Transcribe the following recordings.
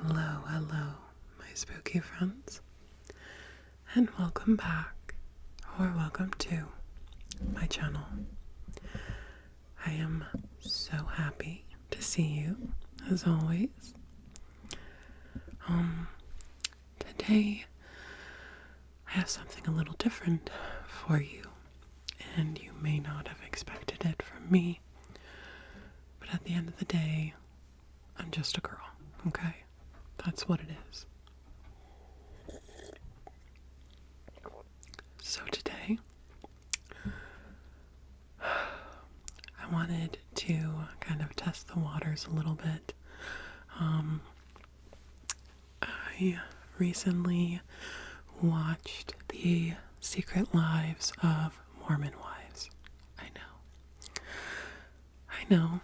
Hello, my spooky friends, and welcome back, or welcome to my channel. I am so happy to see you, as always. Today, I have something a little different for you, and you may not have expected it from me, but at the end of the day, I'm just a girl, okay? That's what it is. So today, I wanted to kind of test the waters a little bit. I recently watched the Secret Lives of Mormon Wives. I know.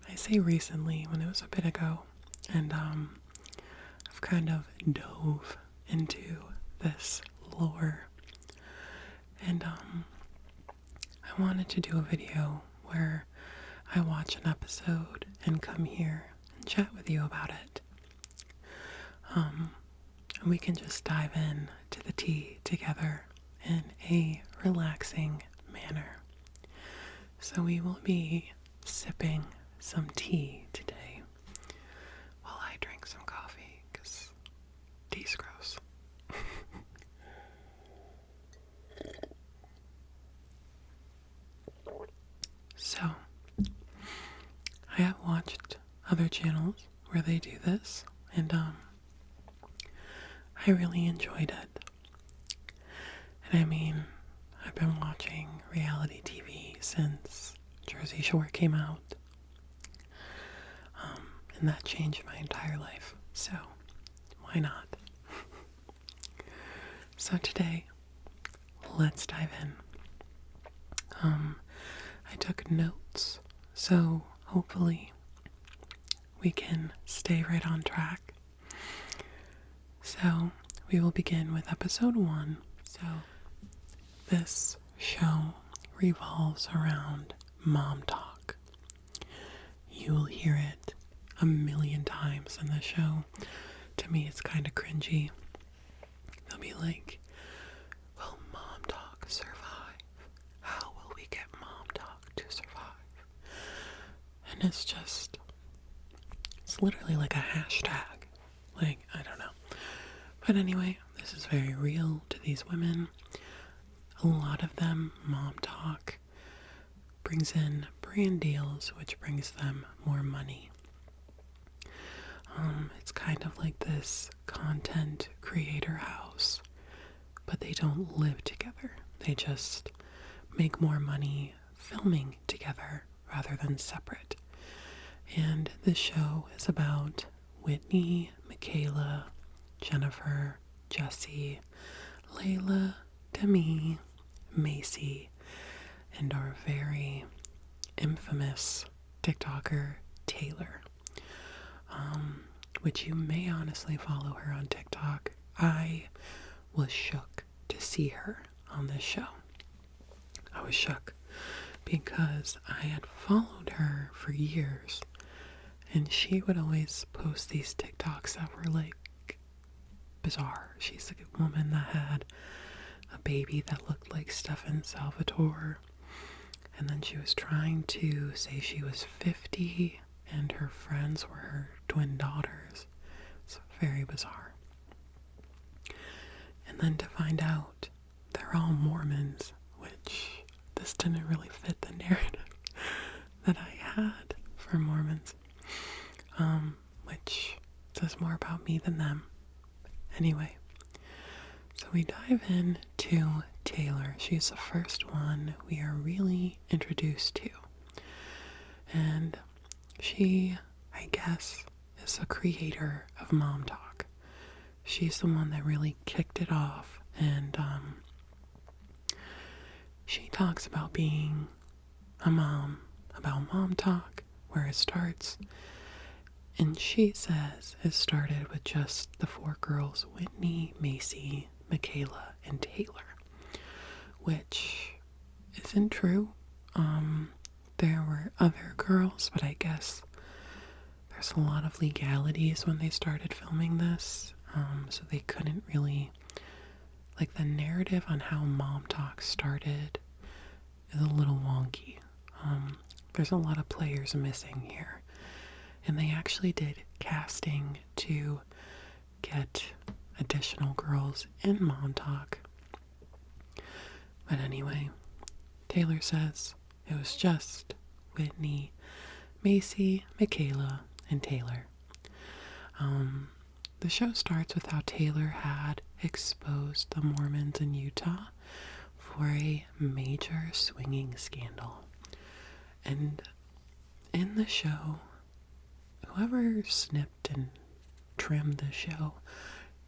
I say recently when it was a bit ago, and I've kind of dove into this lore, and I wanted to do a video where I watch an episode and come here and chat with you about it. And we can just dive in to the tea together in a relaxing manner. So we will be sipping some tea today while I drink some coffee, because tea's gross. So, I have watched other channels where they do this, and I really enjoyed it. And I mean, I've been watching reality TV since Jersey Shore came out, and that changed my entire life, so why not? So today, let's dive in. I took notes, so hopefully we can stay right on track. So we will begin with episode 1. So this show revolves around mom talk. You will hear it a million times in the show. To me, it's kind of cringy. They'll be like, will mom talk survive? How will we get mom talk to survive? And it's literally like a hashtag. Like, I don't know. But anyway, this is very real to these women. A lot of them, mom talk brings in brand deals, which brings them more money. It's kind of like this content creator house, but they don't live together. They just make more money filming together rather than separate. And this show is about Whitney, Michaela, Jennifer, Jessie, Layla, Demi, Macy, and our very infamous TikToker, Taylor, which you may honestly follow her on TikTok. I was shook to see her on this show. I was shook because I had followed her for years, and she would always post these TikToks that were like bizarre. She's like a woman that had a baby that looked like Stephen Salvatore, and then she was trying to say she was 50 and her friends were her twin daughters. It's very bizarre. And then to find out they're all Mormons, which this didn't really fit the narrative that I had for Mormons, which says more about me than them. Anyway, so we dive in to Taylor. She's the first one we are really introduced to. And she, I guess, is the creator of Mom Talk. She's the one that really kicked it off, and she talks about being a mom, about Mom Talk, where it starts. And she says it started with just the 4 girls, Whitney, Macy, Michaela, and Taylor, which isn't true. There were other girls, but I guess there's a lot of legalities when they started filming this, so they couldn't really, like, the narrative on how Mom Talk started is a little wonky. There's a lot of players missing here, and they actually did casting to get additional girls in Mom Talk. But anyway, Taylor says it was just Whitney, Macy, Michaela, and Taylor. The show starts with how Taylor had exposed the Mormons in Utah for a major swinging scandal. And in the show, whoever snipped and trimmed the show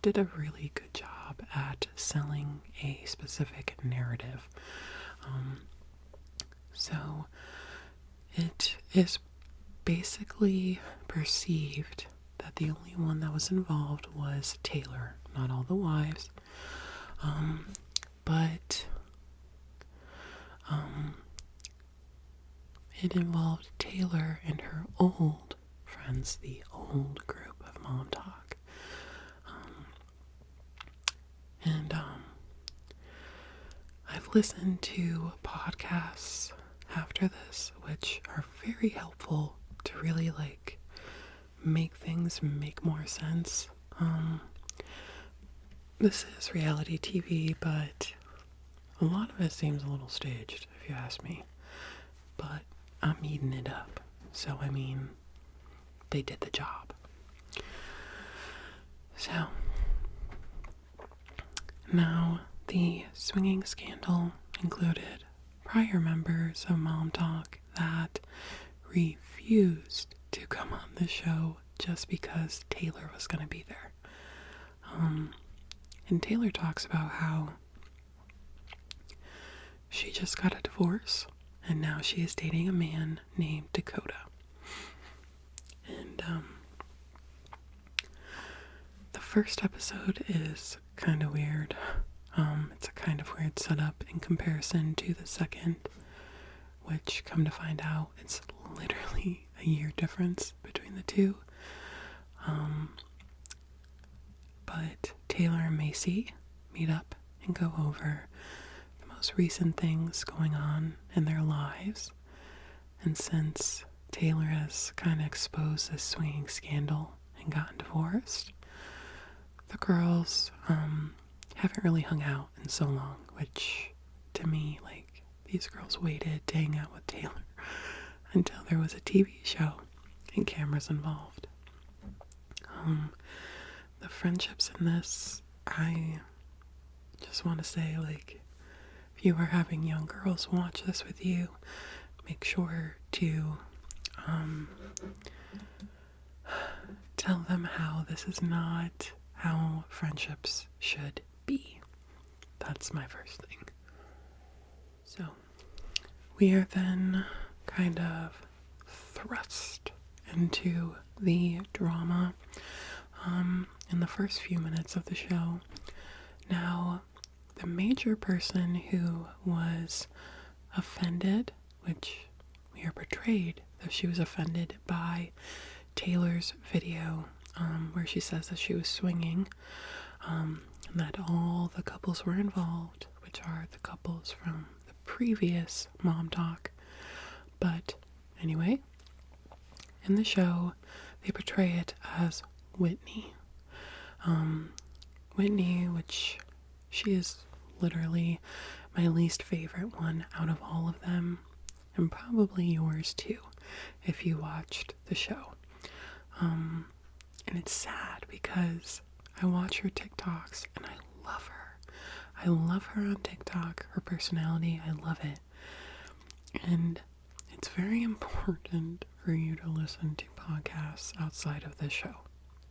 did a really good job at selling a specific narrative. So it is basically perceived that the only one that was involved was Taylor, not all the wives. But it involved Taylor and her old friends, the old group of Mom Talk. I've listened to podcasts after this, which are very helpful to really, like, make things make more sense. This is reality TV, but a lot of it seems a little staged, if you ask me. But I'm eating it up. So, I mean, they did the job. So, now the swinging scandal included prior members of Mom Talk that refused to come on the show just because Taylor was going to be there. And Taylor talks about how she just got a divorce and now she is dating a man named Dakota. And the first episode is kind of weird. It's a kind of weird setup in comparison to the second, which, come to find out, it's literally a year difference between the two. But Taylor and Macy meet up and go over the most recent things going on in their lives. And since Taylor has kind of exposed this swinging scandal and gotten divorced, the girls haven't really hung out in so long, which to me, like, these girls waited to hang out with Taylor until there was a TV show and cameras involved. The friendships in this, I just want to say, like, if you are having young girls watch this with you, make sure to tell them how this is not how friendships should be. That's my first thing. So, we are then kind of thrust into the drama in the first few minutes of the show. Now, the major person who was offended, which we are portrayed that she was offended by Taylor's video, where she says that she was swinging, and that all the couples were involved, which are the couples from the previous Mom Talk. But anyway, in the show, they portray it as Whitney. Whitney, which she is literally my least favorite one out of all of them, and probably yours too, if you watched the show. And it's sad because I watch her TikToks and I love her. I love her on TikTok, her personality, I love it. And it's very important for you to listen to podcasts outside of this show.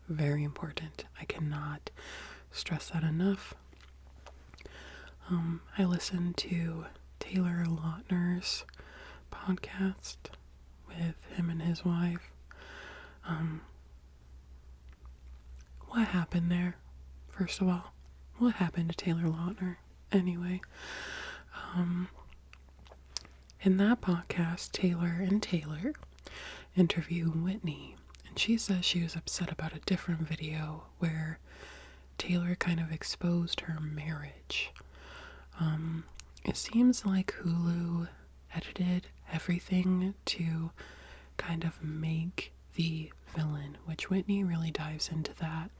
Very important. I cannot stress that enough. I listened to Taylor Lautner's podcast with him and his wife. What happened there? First of all, what happened to Taylor Lautner? Anyway, in that podcast, Taylor interview Whitney, and she says she was upset about a different video where Taylor kind of exposed her marriage. It seems like Hulu edited everything to kind of make the villain, which Whitney really dives into that,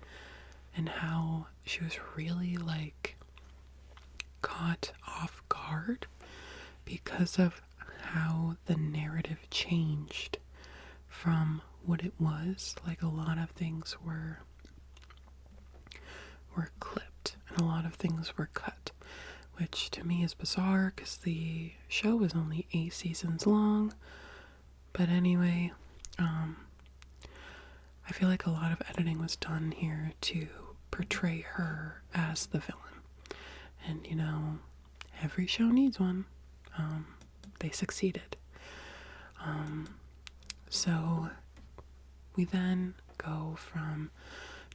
and how she was really like caught off guard because of how the narrative changed from what it was. Like, a lot of things were clipped and a lot of things were cut, which to me is bizarre because the show was only 8 seasons long. But anyway, I feel like a lot of editing was done here to portray her as the villain. And, you know, every show needs one. They succeeded. So we then go from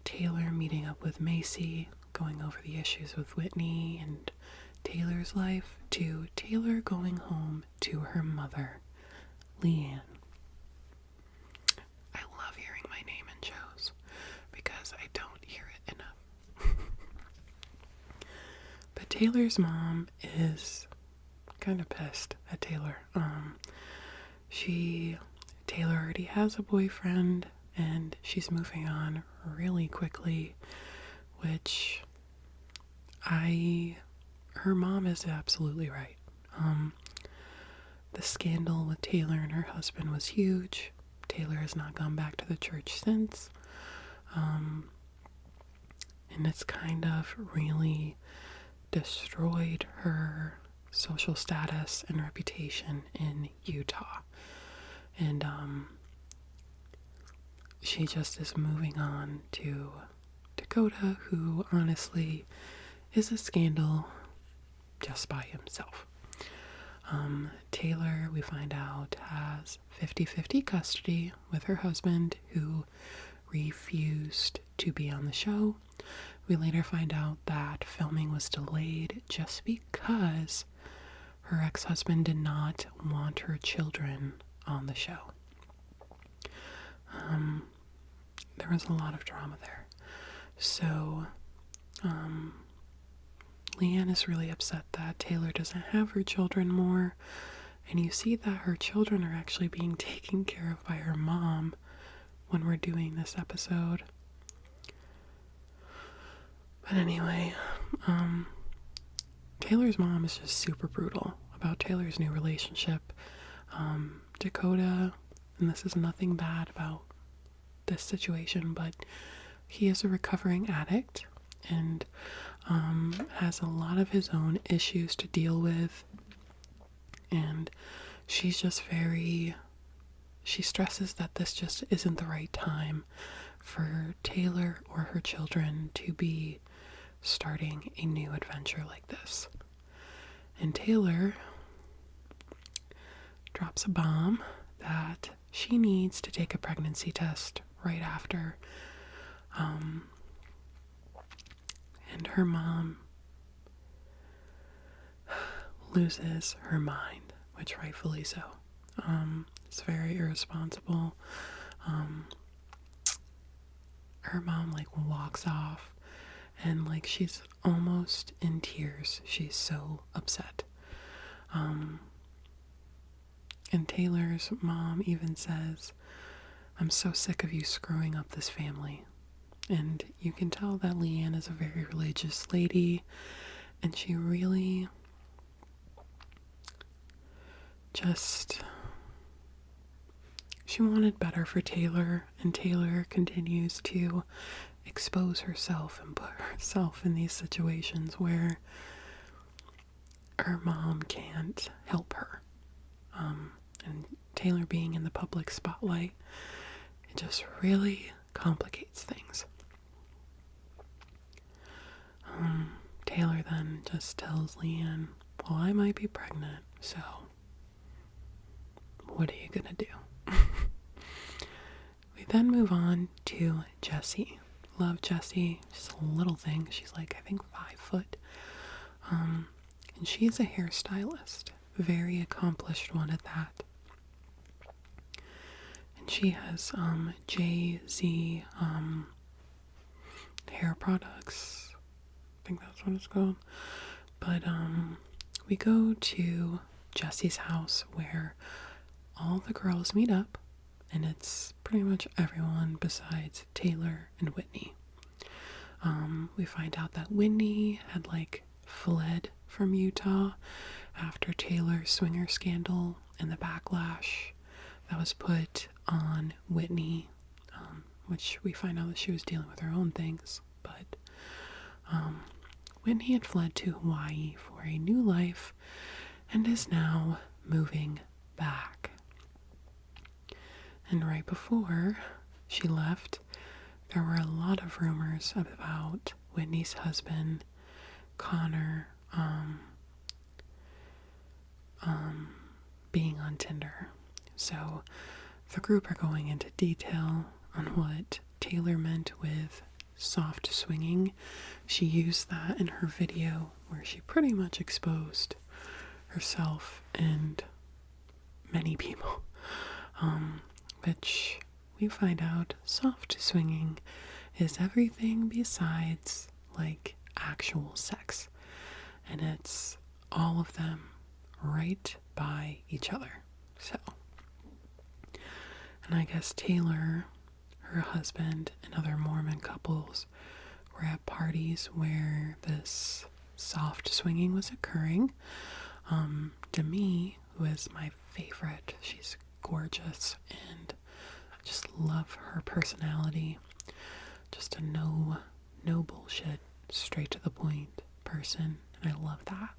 Taylor meeting up with Macy, going over the issues with Whitney and Taylor's life, to Taylor going home to her mother, Leanne. I love hearing my name in shows because I don't hear it enough. But Taylor's mom is kind of pissed at Taylor. Taylor already has a boyfriend and she's moving on really quickly, which her mom is absolutely right. The scandal with Taylor and her husband was huge. Taylor has not gone back to the church since. And it's kind of really destroyed her social status and reputation in Utah. And she just is moving on to Dakota, who honestly is a scandal just by himself. Taylor, we find out, has 50-50 custody with her husband, who refused to be on the show. We later find out that filming was delayed just because her ex-husband did not want her children on the show. There was a lot of drama there. So, Leanne is really upset that Taylor doesn't have her children more, and you see that her children are actually being taken care of by her mom when we're doing this episode. But anyway, Taylor's mom is just super brutal about Taylor's new relationship. Dakota, and this is nothing bad about this situation, but he is a recovering addict and has a lot of his own issues to deal with. And she's just she stresses that this just isn't the right time for Taylor or her children to be starting a new adventure like this. And Taylor drops a bomb that she needs to take a pregnancy test right after. And her mom loses her mind, which rightfully so. It's very irresponsible. Her mom walks off and she's almost in tears. She's so upset. And Taylor's mom even says, "I'm so sick of you screwing up this family." And you can tell that Leanne is a very religious lady, and she really she wanted better for Taylor, and Taylor continues to expose herself and put herself in these situations where her mom can't help her. And Taylor being in the public spotlight, it just really complicates things. Taylor then just tells Leanne, "Well, I might be pregnant, so what are you gonna do?" We then move on to Jessie. Love Jessie. She's a little thing. She's I think 5 foot. And she's a hairstylist. Very accomplished one at that. and she has Jay-Z hair products. I think that's what it's called. But we go to Jesse's house where all the girls meet up, and it's pretty much everyone besides Taylor and Whitney. We find out that Whitney had fled from Utah after Taylor's swinger scandal and the backlash that was put on Whitney, which we find out that she was dealing with her own things. But Whitney had fled to Hawaii for a new life and is now moving back. And right before she left, there were a lot of rumors about Whitney's husband, Connor, being on Tinder. So the group are going into detail on what Taylor meant with soft swinging. She used that in her video where she pretty much exposed herself and many people. Which we find out soft swinging is everything besides actual sex. And it's all of them right by each other. So, and I guess Taylor, her husband, and other Mormon couples were at parties where this soft swinging was occurring. Demi, who is my favorite, she's gorgeous, and I just love her personality. Just a no bullshit, straight to the point person, and I love that.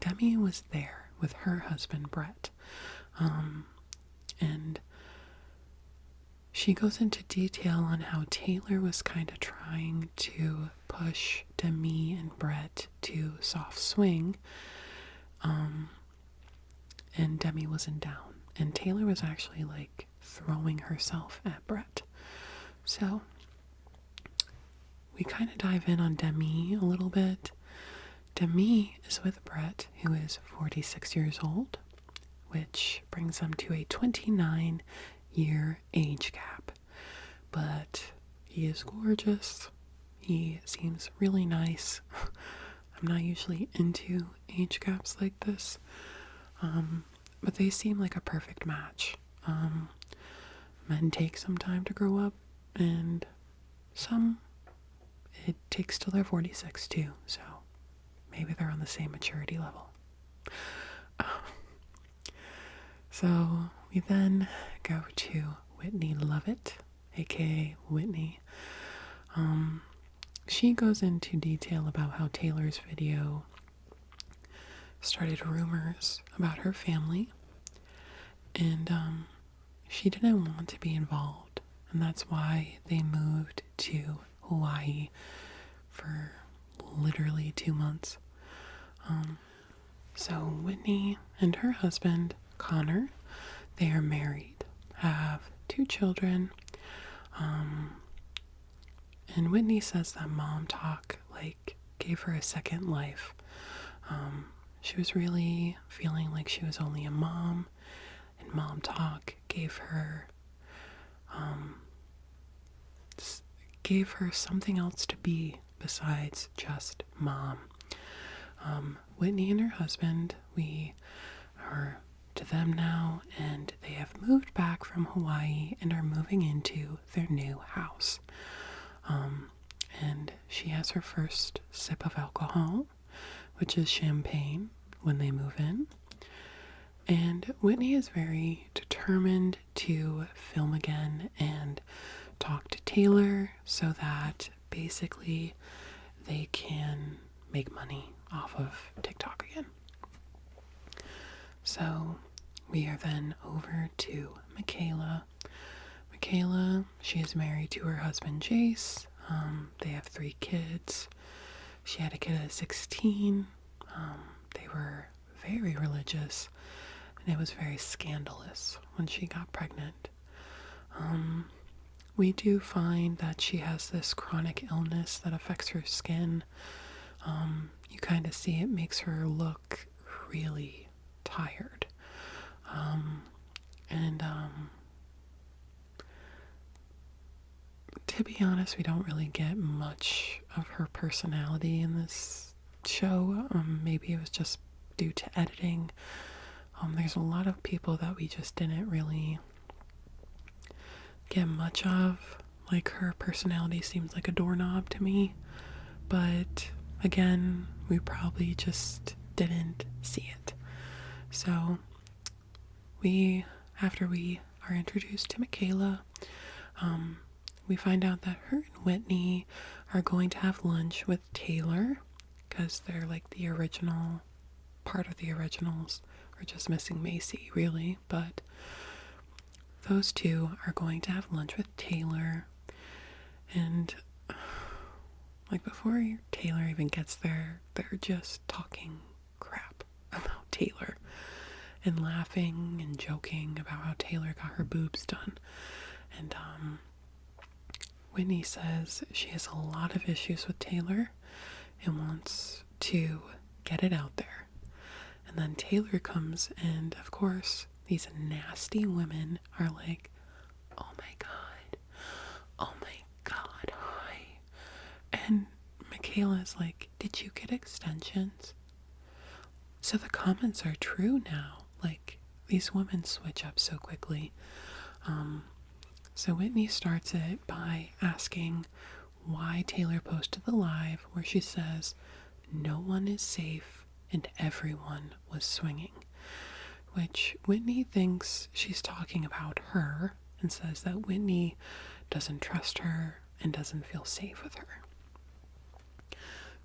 Demi was there with her husband Brett, and she goes into detail on how Taylor was kind of trying to push Demi and Brett to soft swing, and Demi wasn't down, and Taylor was actually throwing herself at Brett. So we kind of dive in on Demi a little bit. Demi is with Brett, who is 46 years old, which brings them to a 29-year age gap. But he is gorgeous. He seems really nice. I'm not usually into age gaps like this, but they seem like a perfect match. Men take some time to grow up, and some it takes till they're 46 too, so maybe they're on the same maturity level. So we then go to Whitney Lovett, aka Whitney. She goes into detail about how Taylor's video started rumors about her family, and she didn't want to be involved, and that's why they moved to Hawaii for literally 2 months. So Whitney and her husband, Connor, they are married, have 2 children, and Whitney says that Mom Talk gave her a second life. She was really feeling like she was only a mom, and Mom Talk gave her something else to be besides just mom. Whitney and her husband, we are to them now, and they have moved back from Hawaii and are moving into their new house. And she has her first sip of alcohol, which is champagne, when they move in. And Whitney is very determined to film again and talk to Taylor so that basically they can make money off of TikTok again. So we are then over to Michaela. Michaela, she is married to her husband Jace. They have 3 kids. She had a kid at 16. They were very religious, and it was very scandalous when she got pregnant. We do find that she has this chronic illness that affects her skin. You kind of see it makes her look really tired. And to be honest, we don't really get much of her personality in this show. Maybe it was just due to editing. There's a lot of people that we just didn't really get much of. Like, her personality seems like a doorknob to me. But again, we probably just didn't see it. So after we are introduced to Michaela, we find out that her and Whitney are going to have lunch with Taylor, because they're like the original, part of the originals. We're just missing Macy, really, but those two are going to have lunch with Taylor. And like, before Taylor even gets there, they're just talking crap about Taylor and laughing and joking about how Taylor got her boobs done. And Whitney says she has a lot of issues with Taylor and wants to get it out there. And then Taylor comes, and of course, these nasty women are like, oh my god, hi. And Michaela's like, did you get extensions? So the comments are true now. Like, these women switch up so quickly. So Whitney starts it by asking why Taylor posted the live where she says, no one is safe and everyone was swinging. Which Whitney thinks she's talking about her, and says that Whitney doesn't trust her and doesn't feel safe with her.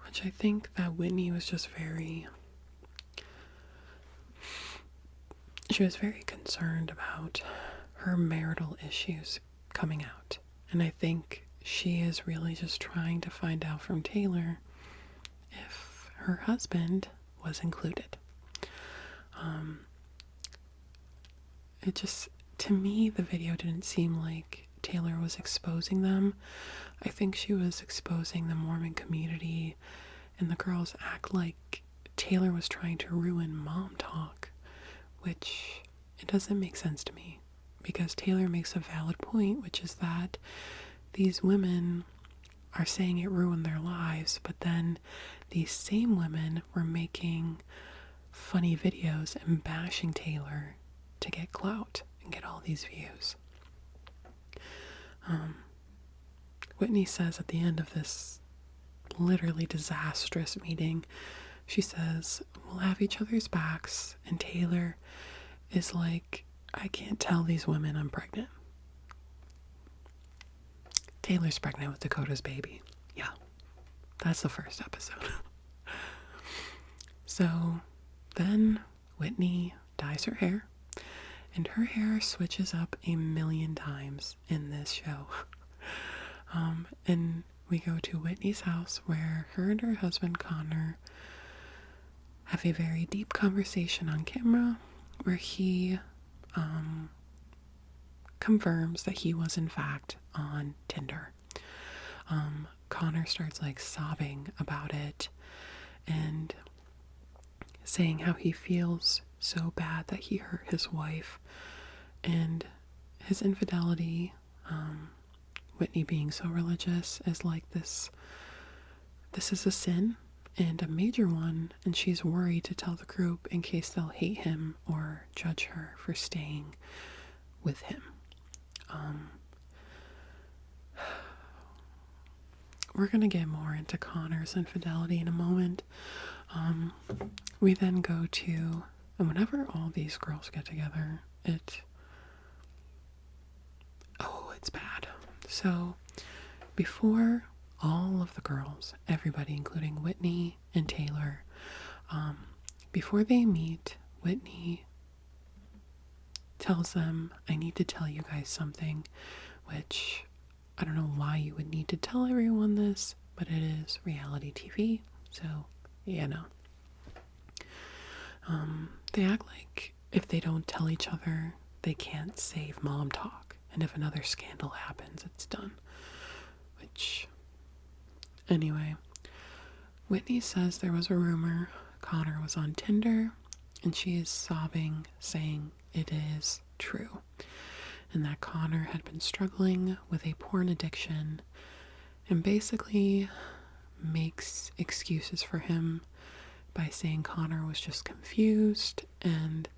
Which I think that Whitney was just she was very concerned about her marital issues coming out. And I think she is really just trying to find out from Taylor if her husband was included. It just, to me, the video didn't seem like Taylor was exposing them. I think she was exposing the Mormon community, and the girls act like Taylor was trying to ruin mom talk, which it doesn't make sense to me, because Taylor makes a valid point, which is that these women are saying it ruined their lives, but then these same women were making funny videos and bashing Taylor to get clout and get all these views. Whitney says at the end of this literally disastrous meeting, she says, we'll have each other's backs, and Taylor is like, I can't tell these women I'm pregnant. Taylor's pregnant with Dakota's baby. Yeah, that's the first episode. So then Whitney dyes her hair, and her hair switches up a million times in this show. And we go to Whitney's house, where her and her husband Connor have a very deep conversation on camera, where he confirms that he was in fact on Tinder. Connor starts like sobbing about it and saying how he feels so bad that he hurt his wife, and his infidelity, Whitney being so religious, is like, this is a sin, and a major one, and she's worried to tell the group in case they'll hate him or judge her for staying with him. We're going to get more into Connor's infidelity in a moment. We then go to, and whenever all these girls get together, it's bad. So before all of the girls, everybody, including Whitney and Taylor, before they meet, Whitney tells them, I need to tell you guys something, which I don't know why you would need to tell everyone this, but it is reality TV, so you know. They act like if they don't tell each other, they can't save mom talk, and if another scandal happens, it's done. Which, anyway, Whitney says there was a rumor Connor was on Tinder, and she is sobbing, saying it is true, and that Connor had been struggling with a porn addiction and basically makes excuses for him by saying Connor was just confused and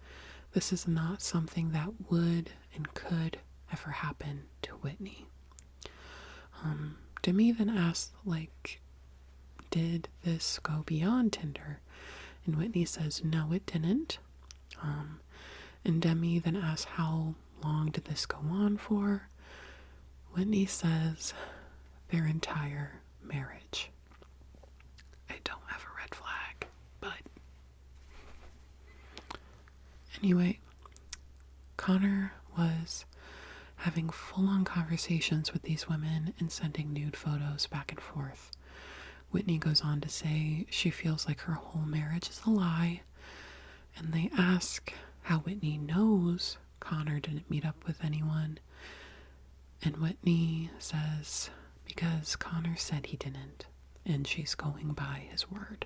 this is not something that would and could ever happen to Whitney. Demi then asked, like, did this go beyond Tinder? And Whitney says, no, it didn't. And Demi then asks, how long did this go on for? Whitney says, their entire marriage. I don't have a red flag, but anyway, Connor was having full-on conversations with these women and sending nude photos back and forth. Whitney goes on to say she feels like her whole marriage is a lie, and they ask how Whitney knows Connor didn't meet up with anyone, and Whitney says because Connor said he didn't, and she's going by his word.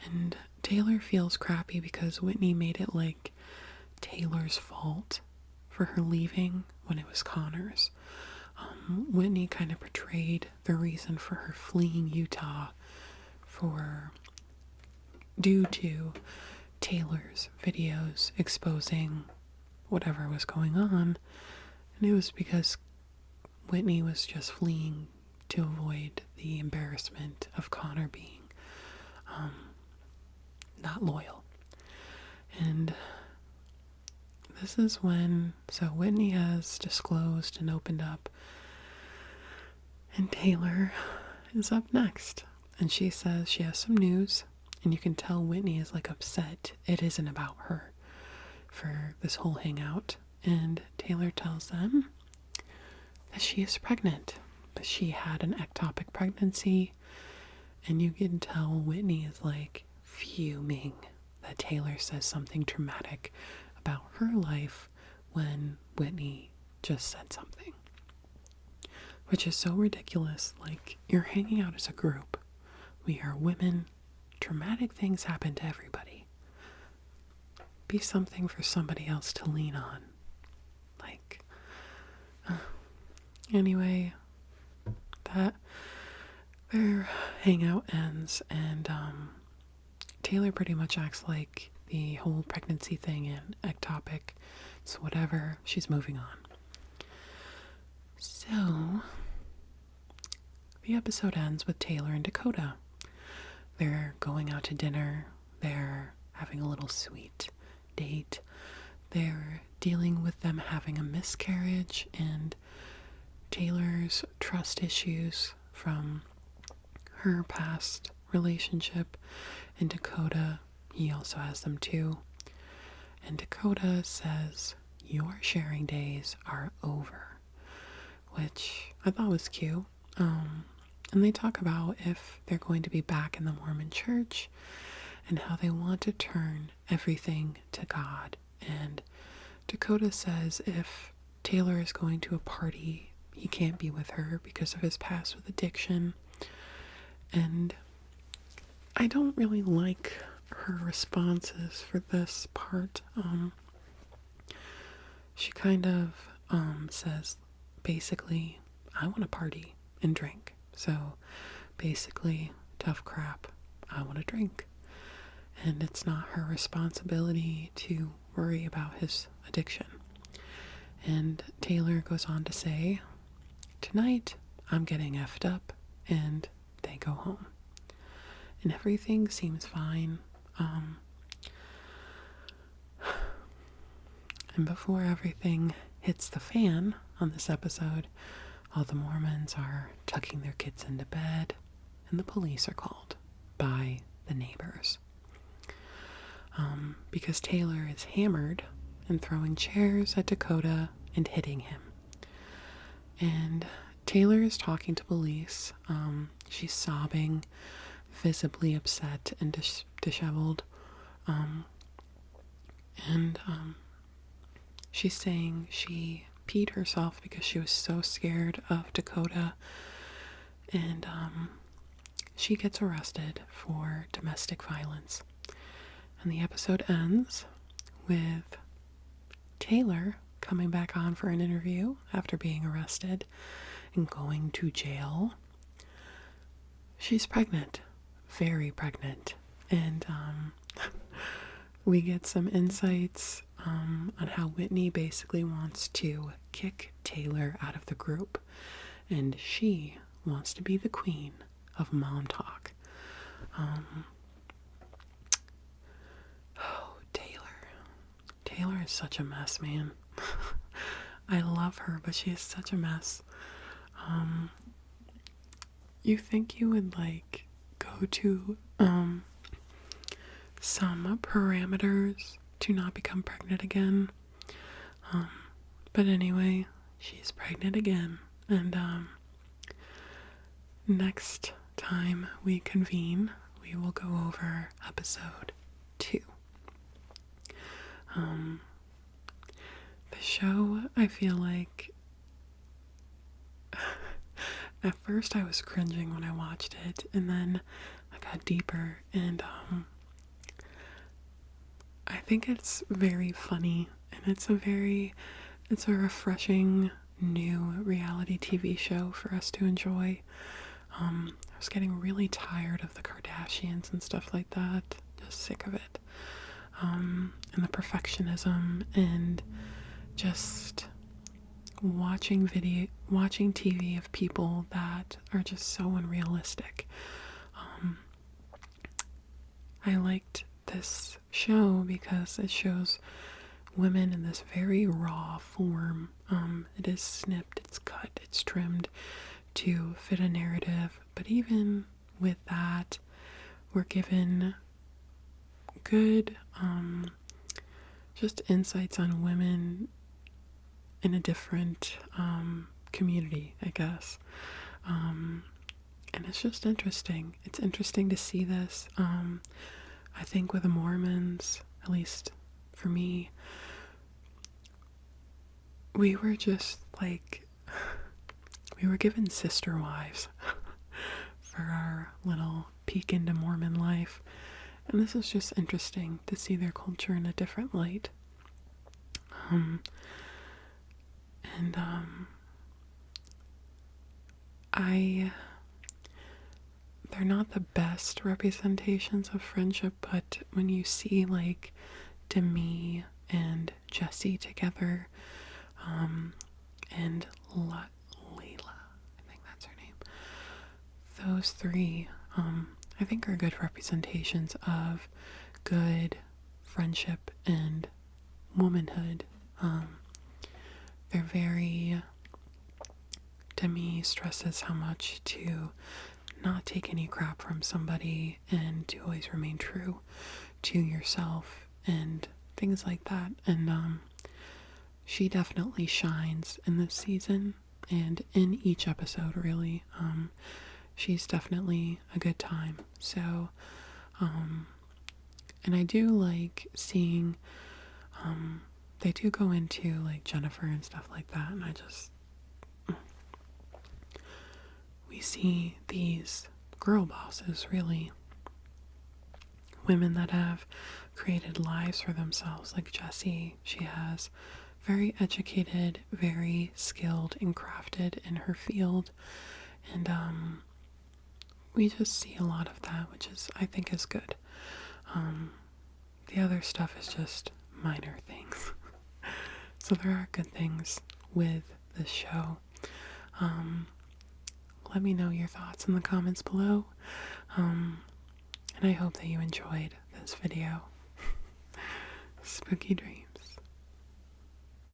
And Taylor feels crappy because Whitney made it like Taylor's fault for her leaving when it was Connor's. Whitney kind of portrayed the reason for her fleeing Utah due to Taylor's videos exposing whatever was going on, and it was because Whitney was just fleeing to avoid the embarrassment of Connor being not loyal. And this is when, so Whitney has disclosed and opened up, and Taylor is up next, and she says she has some news, and you can tell Whitney is like upset it isn't about her for this whole hangout. And Taylor tells them that she is pregnant, but she had an ectopic pregnancy, and you can tell Whitney is like fuming that Taylor says something dramatic about her life when Whitney just said something, which is so ridiculous. Like, you're hanging out as a group. We are women. Traumatic things happen to everybody. Be something for somebody else to lean on. Like, anyway, that their hangout ends, and Taylor pretty much acts like the whole pregnancy thing and ectopic, so whatever, she's moving on. So the episode ends with Taylor and Dakota. They're going out to dinner. They're having a little sweet date. They're dealing with them having a miscarriage and Taylor's trust issues from her past relationship. And Dakota, he also has them too. And Dakota says, your sharing days are over, which I thought was cute. And they talk about if they're going to be back in the Mormon church and how they want to turn everything to God. And Dakota says if Taylor is going to a party, he can't be with her because of his past with addiction. And I don't really like her responses for this part. She kind of says, basically, I want to party and drink. So basically, tough crap, I want to drink. And it's not her responsibility to worry about his addiction. And Taylor goes on to say, tonight I'm getting effed up, and they go home. And everything seems fine. And before everything hits the fan on this episode, all the Mormons are tucking their kids into bed, and the police are called by the neighbors. Because Taylor is hammered and throwing chairs at Dakota and hitting him. And Taylor is talking to police. She's sobbing, visibly upset and disheveled. She's saying she peed herself because she was so scared of Dakota. And she gets arrested for domestic violence. And the episode ends with Taylor coming back on for an interview after being arrested and going to jail. She's pregnant, very pregnant, and we get some insights on how Whitney basically wants to kick Taylor out of the group, and she wants to be the queen of mom talk. Taylor is such a mess, man. I love her, but she is such a mess. You think you would like go to some parameters to not become pregnant again. But anyway, she's pregnant again. And next time we convene, we will go over episode 2. The show, I feel like at first I was cringing when I watched it, and then I got deeper, and I think it's very funny, and it's a refreshing new reality TV show for us to enjoy. I was getting really tired of the Kardashians and stuff like that, just sick of it. And the perfectionism, and just watching TV of people that are just so unrealistic. I liked this show because it shows women in this very raw form. It is snipped, it's cut, it's trimmed to fit a narrative, but even with that, we're given good just insights on women in a different community, I guess. And it's just interesting. It's interesting to see this. I think with the Mormons, at least for me, we were just like, we were given sister wives for our little peek into Mormon life. And this is just interesting to see their culture in a different light. They're not the best representations of friendship, but when you see like Demi and Jesse together, and Layla, I think that's her name, those three, I think are good representations of good friendship and womanhood. They're very, Demi stresses how much to not take any crap from somebody and to always remain true to yourself and things like that. And she definitely shines in this season and in each episode, really. She's definitely a good time. So, and I do like seeing, they do go into like Jennifer and stuff like that, and we see these girl bosses, really. Women that have created lives for themselves, like Jessie. She has very educated, very skilled and crafted in her field. And we just see a lot of that, which I think is good. The other stuff is just minor things. So there are good things with this show. Let me know your thoughts in the comments below. And I hope that you enjoyed this video. Spooky dreams.